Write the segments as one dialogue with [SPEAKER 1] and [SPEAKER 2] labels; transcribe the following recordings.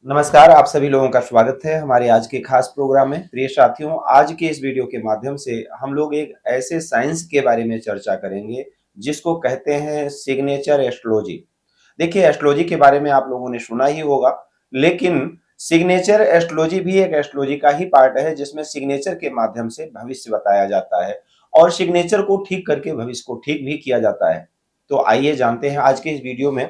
[SPEAKER 1] नमस्कार, आप सभी लोगों का स्वागत है हमारे आज के खास प्रोग्राम में। प्रिय साथियों, आज के इस वीडियो के माध्यम से हम लोग एक ऐसे साइंस के बारे में चर्चा करेंगे जिसको कहते हैं सिग्नेचर एस्ट्रोलॉजी। देखिए, एस्ट्रोलॉजी के बारे में आप लोगों ने सुना ही होगा, लेकिन सिग्नेचर एस्ट्रोलॉजी भी एक एस्ट्रोलॉजी का ही पार्ट है जिसमें सिग्नेचर के माध्यम से भविष्य बताया जाता है और सिग्नेचर को ठीक करके भविष्य को ठीक भी किया जाता है। तो आइए जानते हैं आज के इस वीडियो में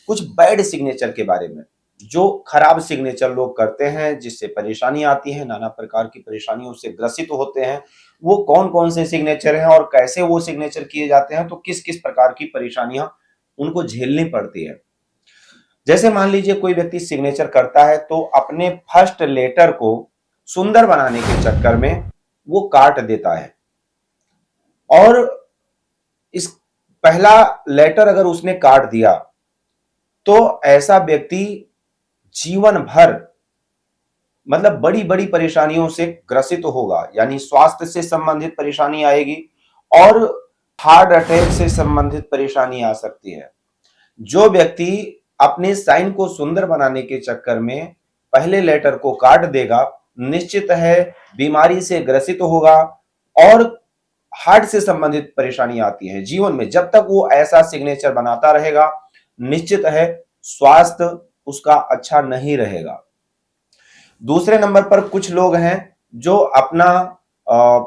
[SPEAKER 1] कुछ बैड सिग्नेचर के बारे में। जो खराब सिग्नेचर लोग करते हैं, जिससे परेशानी आती है, नाना प्रकार की परेशानियों से ग्रसित होते हैं, वो कौन कौन से सिग्नेचर हैं और कैसे वो सिग्नेचर किए जाते हैं, तो किस किस प्रकार की परेशानियां उनको झेलनी पड़ती है। जैसे मान लीजिए कोई व्यक्ति सिग्नेचर करता है तो अपने फर्स्ट लेटर को सुंदर बनाने के चक्कर में वो काट देता है और इस पहला लेटर अगर उसने काट दिया तो ऐसा व्यक्ति जीवन भर मतलब बड़ी बड़ी परेशानियों से ग्रसित होगा, यानी स्वास्थ्य से संबंधित परेशानी आएगी और हार्ट अटैक से संबंधित परेशानी आ सकती है। जो व्यक्ति अपने साइन को सुंदर बनाने के चक्कर में पहले लेटर को काट देगा, निश्चित है बीमारी से ग्रसित होगा और हार्ट से संबंधित परेशानी आती है। जीवन में जब तक वो ऐसा सिग्नेचर बनाता रहेगा, निश्चित है स्वास्थ्य उसका अच्छा नहीं रहेगा। दूसरे नंबर पर कुछ लोग हैं जो अपना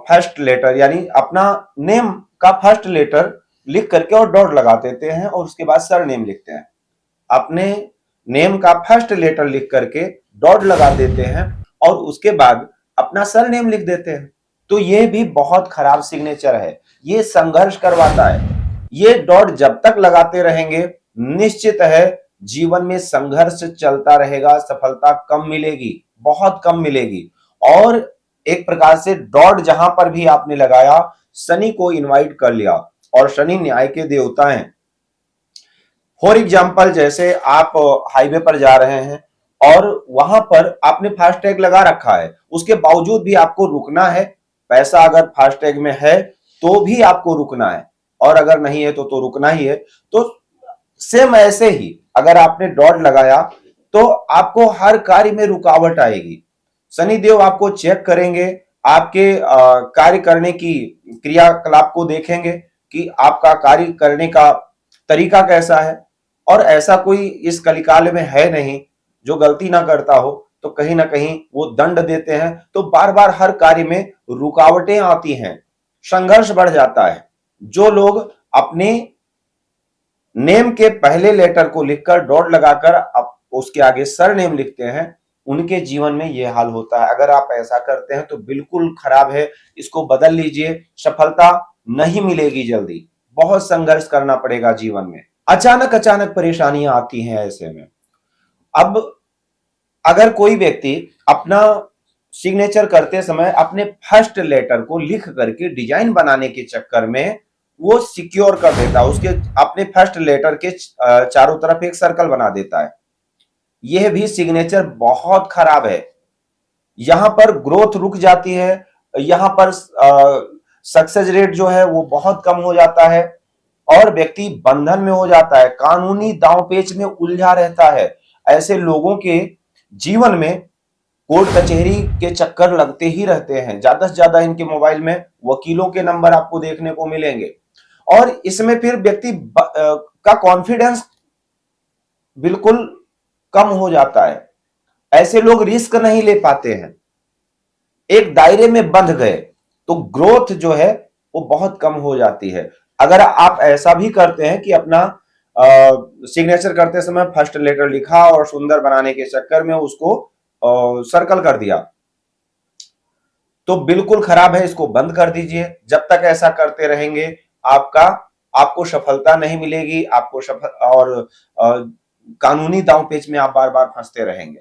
[SPEAKER 1] फर्स्ट लेटर यानी अपना नेम का फर्स्ट लेटर लिख करके और डॉट लगा देते हैं और उसके बाद सर नेम लिखते हैं। अपने नेम का फर्स्ट लेटर लिख करके डॉट लगा देते हैं और उसके बाद अपना सर नेम लिख देते हैं। तो ये भी बहुत खराब सिग्नेचर है, ये संघर्ष करवाता है। ये डॉट जब तक लगाते रहेंगे, निश्चित है जीवन में संघर्ष चलता रहेगा, सफलता कम मिलेगी, बहुत कम मिलेगी। और एक प्रकार से डॉट जहां पर भी आपने लगाया, शनि को इनवाइट कर लिया और शनि न्याय के देवता हैं। फॉर एग्जाम्पल, जैसे आप हाईवे पर जा रहे हैं और वहां पर आपने फास्टैग लगा रखा है, उसके बावजूद भी आपको रुकना है। पैसा अगर फास्टैग में है तो भी आपको रुकना है और अगर नहीं है तो रुकना ही है। तो सेम ऐसे ही अगर आपने डॉट लगाया तो आपको हर कार्य में रुकावट आएगी। शनिदेव आपको चेक करेंगे, आपके कार्य करने की क्रियाकलाप को देखेंगे कि आपका कार्य करने का तरीका कैसा है। और ऐसा कोई इस कलिकाल में है नहीं जो गलती ना करता हो, तो कहीं ना कहीं वो दंड देते हैं। तो बार बार हर कार्य में रुकावटें आती हैं, संघर्ष बढ़ जाता है। जो लोग अपने नेम के पहले लेटर को लिखकर डॉट लगाकर अब उसके आगे सर नेम लिखते हैं, उनके जीवन में यह हाल होता है। अगर आप ऐसा करते हैं तो बिल्कुल खराब है, इसको बदल लीजिए। सफलता नहीं मिलेगी जल्दी, बहुत संघर्ष करना पड़ेगा जीवन में। अचानक अचानक परेशानियां आती हैं ऐसे में। अब अगर कोई व्यक्ति अपना सिग्नेचर करते समय अपने फर्स्ट लेटर को लिख करके डिजाइन बनाने के चक्कर में वो सिक्योर कर देता है, उसके अपने फर्स्ट लेटर के चारों तरफ एक सर्कल बना देता है, यह भी सिग्नेचर बहुत खराब है। यहां पर ग्रोथ रुक जाती है, यहां पर सक्सेस रेट जो है वो बहुत कम हो जाता है और व्यक्ति बंधन में हो जाता है, कानूनी दांवपेच में उलझा रहता है। ऐसे लोगों के जीवन में कोर्ट कचहरी के चक्कर लगते ही रहते हैं। ज्यादा से ज्यादा इनके मोबाइल में वकीलों के नंबर आपको देखने को मिलेंगे और इसमें फिर व्यक्ति का कॉन्फिडेंस बिल्कुल कम हो जाता है। ऐसे लोग रिस्क नहीं ले पाते हैं, एक दायरे में बंध गए तो ग्रोथ जो है वो बहुत कम हो जाती है। अगर आप ऐसा भी करते हैं कि अपना सिग्नेचर करते समय फर्स्ट लेटर लिखा और सुंदर बनाने के चक्कर में उसको सर्कल कर दिया, तो बिल्कुल खराब है, इसको बंद कर दीजिए। जब तक ऐसा करते रहेंगे आपको सफलता नहीं मिलेगी, आपको और कानूनी दांवपेच में आप बार बार फंसते रहेंगे।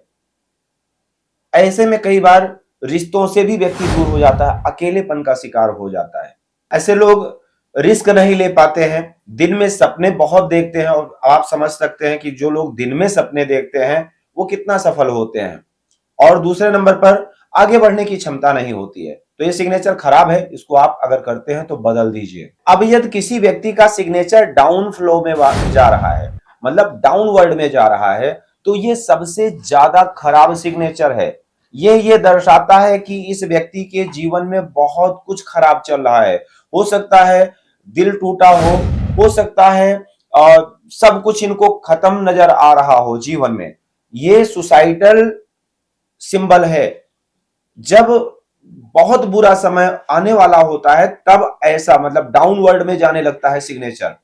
[SPEAKER 1] ऐसे में कई बार रिश्तों से भी व्यक्ति दूर हो जाता है, अकेलेपन का शिकार हो जाता है। ऐसे लोग रिस्क नहीं ले पाते हैं, दिन में सपने बहुत देखते हैं और आप समझ सकते हैं कि जो लोग दिन में सपने देखते हैं वो कितना सफल होते हैं। और दूसरे नंबर पर आगे बढ़ने की क्षमता नहीं होती है। तो ये सिग्नेचर खराब है, इसको आप अगर करते हैं तो बदल दीजिए। अब यदि किसी व्यक्ति का सिग्नेचर डाउन फ्लो में जा रहा है, मतलब डाउनवर्ड में जा रहा है, तो ये सबसे ज्यादा खराब सिग्नेचर है। ये दर्शाता है कि इस व्यक्ति के जीवन में बहुत कुछ खराब चल रहा है। हो सकता है दिल टूटा हो सकता है सब कुछ इनको खत्म नजर आ रहा हो जीवन में। ये सुसाइडल सिंबल है। जब बहुत बुरा समय आने वाला होता है तब ऐसा मतलब डाउनवर्ड में जाने लगता है सिग्नेचर।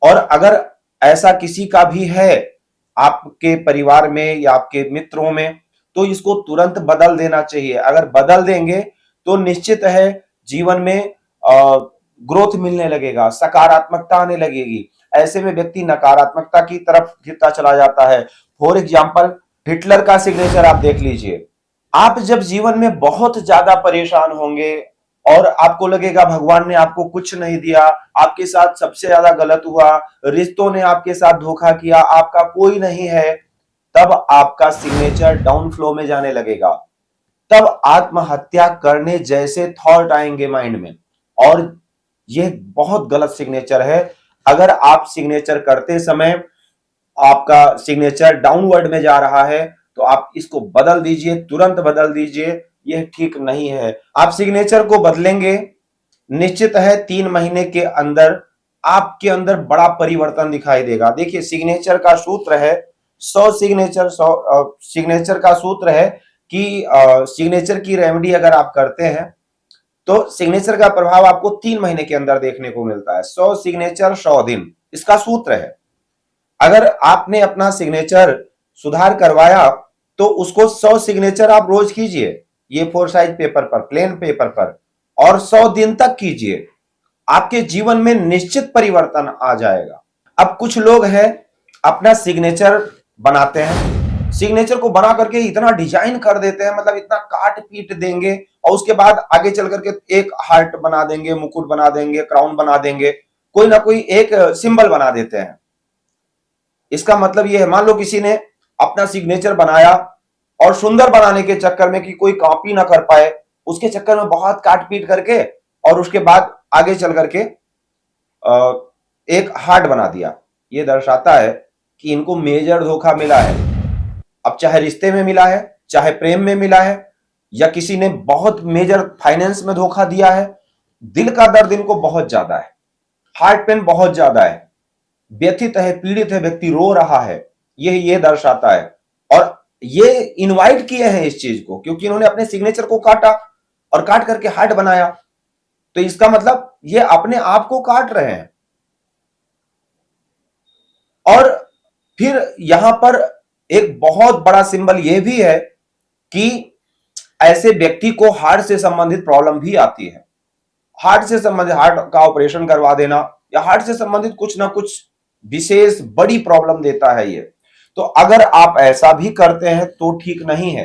[SPEAKER 1] और अगर ऐसा किसी का भी है आपके परिवार में या आपके मित्रों में, तो इसको तुरंत बदल देना चाहिए। अगर बदल देंगे तो निश्चित है जीवन में ग्रोथ मिलने लगेगा, सकारात्मकता आने लगेगी। ऐसे में व्यक्ति नकारात्मकता की तरफ गिरता चला जाता है। फॉर एग्जाम्पल हिटलर का सिग्नेचर आप देख लीजिए। आप जब जीवन में बहुत ज्यादा परेशान होंगे और आपको लगेगा भगवान ने आपको कुछ नहीं दिया, आपके साथ सबसे ज्यादा गलत हुआ, रिश्तों ने आपके साथ धोखा किया, आपका कोई नहीं है, तब आपका सिग्नेचर डाउन फ्लो में जाने लगेगा। तब आत्महत्या करने जैसे थॉट आएंगे माइंड में। और यह बहुत गलत सिग्नेचर है। अगर आप सिग्नेचर करते समय आपका सिग्नेचर डाउनवर्ड में जा रहा है तो आप इसको बदल दीजिए, तुरंत बदल दीजिए। यह ठीक नहीं है। आप सिग्नेचर को बदलेंगे, निश्चित है 3 महीने के अंदर आपके अंदर बड़ा परिवर्तन दिखाई देगा। देखिए सिग्नेचर का सूत्र है 100 सिग्नेचर 100 सिग्नेचर का सूत्र है कि सिग्नेचर की रेमेडी अगर आप करते हैं तो सिग्नेचर का प्रभाव आपको 3 महीने के अंदर देखने को मिलता है। 100 सिग्नेचर 100 दिन इसका सूत्र है। अगर आपने अपना सिग्नेचर सुधार करवाया तो उसको 100 सिग्नेचर आप रोज कीजिए, ये 4 साइज पेपर पर, प्लेन पेपर पर, और 100 दिन तक कीजिए। आपके जीवन में निश्चित परिवर्तन आ जाएगा। अब कुछ लोग हैं अपना सिग्नेचर बनाते हैं, सिग्नेचर को बना करके इतना डिजाइन कर देते हैं, मतलब इतना काट पीट देंगे और उसके बाद आगे चल करके एक हार्ट बना देंगे, मुकुट बना देंगे, क्राउन बना देंगे, कोई ना कोई एक सिंबल बना देते हैं। इसका मतलब यह है, मान लो किसी ने अपना सिग्नेचर बनाया और सुंदर बनाने के चक्कर में कि कोई कॉपी ना कर पाए, उसके चक्कर में बहुत काट पीट करके और उसके बाद आगे चल करके एक हार्ट बना दिया। यह दर्शाता है कि इनको मेजर धोखा मिला है। अब चाहे रिश्ते में मिला है, चाहे प्रेम में मिला है, या किसी ने बहुत मेजर फाइनेंस में धोखा दिया है। दिल का दर्द इनको बहुत ज्यादा है, हार्ट पेन बहुत ज्यादा है, व्यथित है, पीड़ित है, व्यक्ति रो रहा है। ये दर्शाता है। और ये इनवाइट किए हैं इस चीज को, क्योंकि इन्होंने अपने सिग्नेचर को काटा और काट करके हार्ट बनाया। तो इसका मतलब ये अपने आप को काट रहे हैं। और फिर यहां पर एक बहुत बड़ा सिंबल यह भी है कि ऐसे व्यक्ति को हार्ट से संबंधित प्रॉब्लम भी आती है। हार्ट से संबंधित, हार्ट का ऑपरेशन करवा देना या हार्ट से संबंधित कुछ ना कुछ विशेष बड़ी प्रॉब्लम देता है ये। तो अगर आप ऐसा भी करते हैं तो ठीक नहीं है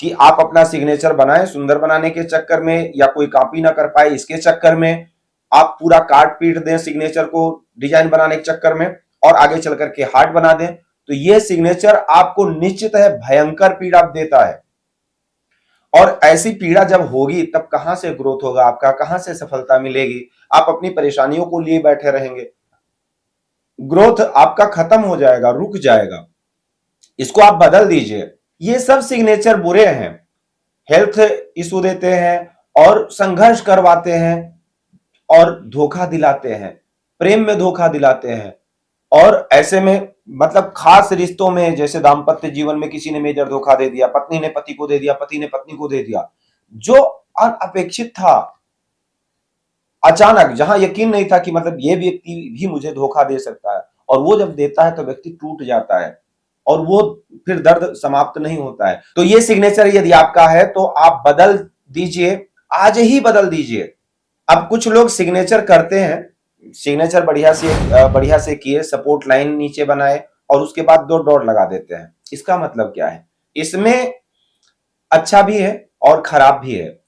[SPEAKER 1] कि आप अपना सिग्नेचर बनाएं, सुंदर बनाने के चक्कर में या कोई कॉपी ना कर पाए इसके चक्कर में आप पूरा काट पीट दें सिग्नेचर को डिजाइन बनाने के चक्कर में और आगे चल करके हार्ट बना दें। तो यह सिग्नेचर आपको निश्चित है भयंकर पीड़ा देता है। और ऐसी पीड़ा जब होगी तब कहां से ग्रोथ होगा आपका, कहां से सफलता मिलेगी? आप अपनी परेशानियों को लिए बैठे रहेंगे, ग्रोथ आपका खत्म हो जाएगा, रुक जाएगा। इसको आप बदल दीजिए। ये सब सिग्नेचर बुरे हैं, हेल्थ इशू देते हैं और संघर्ष करवाते हैं और धोखा दिलाते हैं, प्रेम में धोखा दिलाते हैं। और ऐसे में मतलब खास रिश्तों में, जैसे दाम्पत्य जीवन में किसी ने मेजर धोखा दे दिया, पत्नी ने पति को दे दिया, पति ने पत्नी को दे दिया, जो अनअपेक्षित था, अचानक, जहां यकीन नहीं था कि मतलब ये व्यक्ति भी मुझे धोखा दे सकता है, और वो जब देता है तो व्यक्ति टूट जाता है और वो फिर दर्द समाप्त नहीं होता है। तो ये सिग्नेचर यदि आपका है तो आप बदल दीजिए, आज ही बदल दीजिए। अब कुछ लोग सिग्नेचर करते हैं, सिग्नेचर बढ़िया से किए, सपोर्ट लाइन नीचे बनाए और उसके बाद 2 डॉट लगा देते हैं। इसका मतलब क्या है? इसमें अच्छा भी है और खराब भी है।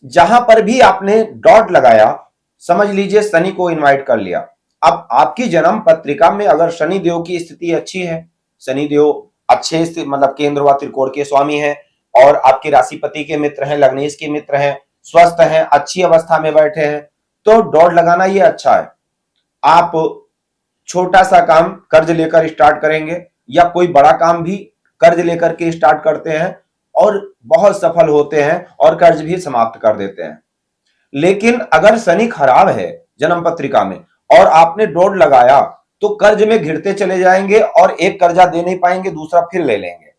[SPEAKER 1] जहां पर भी आपने डॉट लगाया, समझ लीजिए शनि को इनवाइट कर लिया। अब आपकी जन्म पत्रिका में अगर शनि देव की स्थिति अच्छी है, शनि देव अच्छे मतलब केंद्र व त्रिकोण के स्वामी है और आपके राशिपति के मित्र हैं, लग्नेश के मित्र हैं, स्वस्थ हैं, अच्छी अवस्था में बैठे हैं, तो डॉट लगाना ये अच्छा है। आप छोटा सा काम कर्ज लेकर स्टार्ट करेंगे या कोई बड़ा काम भी कर्ज लेकर के स्टार्ट करते हैं और बहुत सफल होते हैं और कर्ज भी समाप्त कर देते हैं। लेकिन अगर शनि खराब है जन्म पत्रिका में और आपने डोर लगाया तो कर्ज में घिरते चले जाएंगे और एक कर्जा दे नहीं पाएंगे, दूसरा फिर ले लेंगे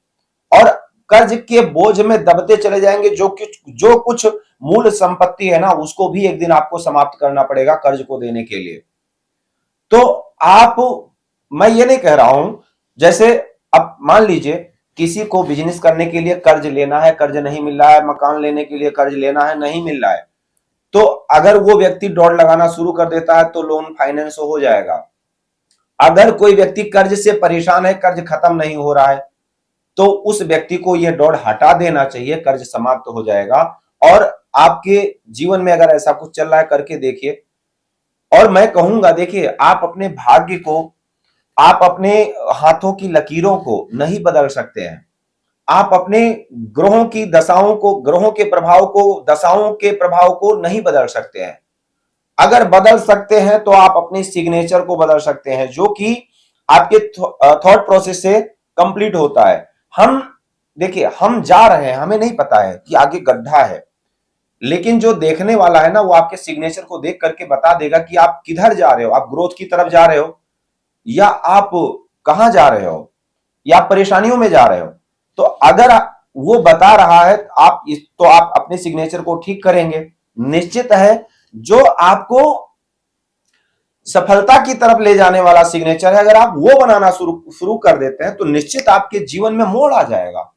[SPEAKER 1] और कर्ज के बोझ में दबते चले जाएंगे। जो कुछ मूल संपत्ति है ना, उसको भी एक दिन आपको समाप्त करना पड़ेगा कर्ज को देने के लिए। तो आप, मैं ये नहीं कह रहा हूं, जैसे अब मान लीजिए किसी को बिजनेस करने के लिए कर्ज लेना है, कर्ज नहीं मिल रहा है, मकान लेने के लिए कर्ज लेना है, नहीं मिल रहा है, तो अगर वो व्यक्ति दौड़ लगाना शुरू कर देता है तो लोन फाइनेंस हो जाएगा। अगर कोई व्यक्ति कर्ज से परेशान है, कर्ज खत्म नहीं हो रहा है, तो उस व्यक्ति को यह दौड़ हटा देना चाहिए, कर्ज समाप्त हो जाएगा। और आपके जीवन में अगर ऐसा कुछ चल रहा है, करके देखिए। और मैं कहूंगा, देखिए, आप अपने भाग्य को, आप अपने हाथों की लकीरों को नहीं बदल सकते हैं। आप अपने ग्रहों की दशाओं को, ग्रहों के प्रभाव को, दशाओं के प्रभाव को नहीं बदल सकते हैं। अगर बदल सकते हैं तो आप अपने सिग्नेचर को बदल सकते हैं, जो कि आपके थॉट प्रोसेस से कंप्लीट होता है। हम देखिए, हम जा रहे हैं, हमें नहीं पता है कि आगे गड्ढा है, लेकिन जो देखने वाला है ना, वो आपके सिग्नेचर को देख करके बता देगा कि आप किधर जा रहे हो। आप ग्रोथ की तरफ जा रहे हो या आप कहां जा रहे हो, या परेशानियों में जा रहे हो। तो अगर वो बता रहा है तो आप अपने सिग्नेचर को ठीक करेंगे। निश्चित है, जो आपको सफलता की तरफ ले जाने वाला सिग्नेचर है, अगर आप वो बनाना शुरू कर देते हैं तो निश्चित आपके जीवन में मोड़ आ जाएगा।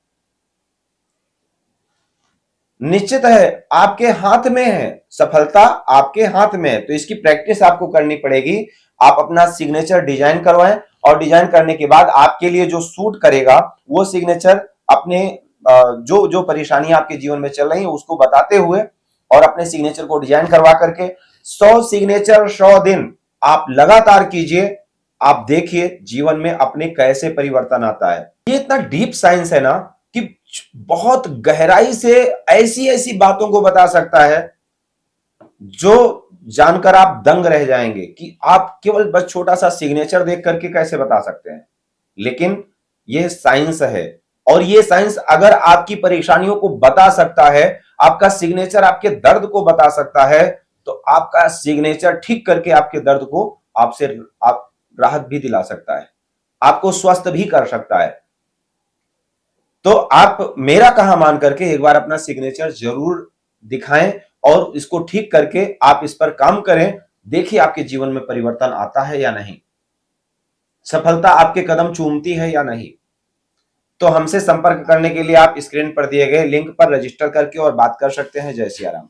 [SPEAKER 1] निश्चित है, आपके हाथ में है, सफलता आपके हाथ में है। तो इसकी प्रैक्टिस आपको करनी पड़ेगी। आप अपना सिग्नेचर डिजाइन करवाएं और डिजाइन करने के बाद आपके लिए जो सूट करेगा वो सिग्नेचर अपने जो जो परेशानियां आपके जीवन में चल रही है उसको बताते हुए और अपने सिग्नेचर को डिजाइन करवा करके 100 सिग्नेचर 100 दिन आप लगातार कीजिए। आप देखिए जीवन में अपने कैसे परिवर्तन आता है। ये इतना डीप साइंस है ना कि बहुत गहराई से ऐसी ऐसी बातों को बता सकता है जो जानकर आप दंग रह जाएंगे कि आप केवल बस छोटा सा सिग्नेचर देख करके कैसे बता सकते हैं। लेकिन यह साइंस है, और यह साइंस अगर आपकी परेशानियों को बता सकता है, आपका सिग्नेचर आपके दर्द को बता सकता है, तो आपका सिग्नेचर ठीक करके आपके दर्द को आपसे आप राहत भी दिला सकता है, आपको स्वस्थ भी कर सकता है। तो आप मेरा कहा मान करके एक बार अपना सिग्नेचर जरूर दिखाएं और इसको ठीक करके आप इस पर काम करें। देखिए आपके जीवन में परिवर्तन आता है या नहीं, सफलता आपके कदम चूमती है या नहीं। तो हमसे संपर्क करने के लिए आप स्क्रीन पर दिए गए लिंक पर रजिस्टर करके और बात कर सकते हैं। जय सिया राम।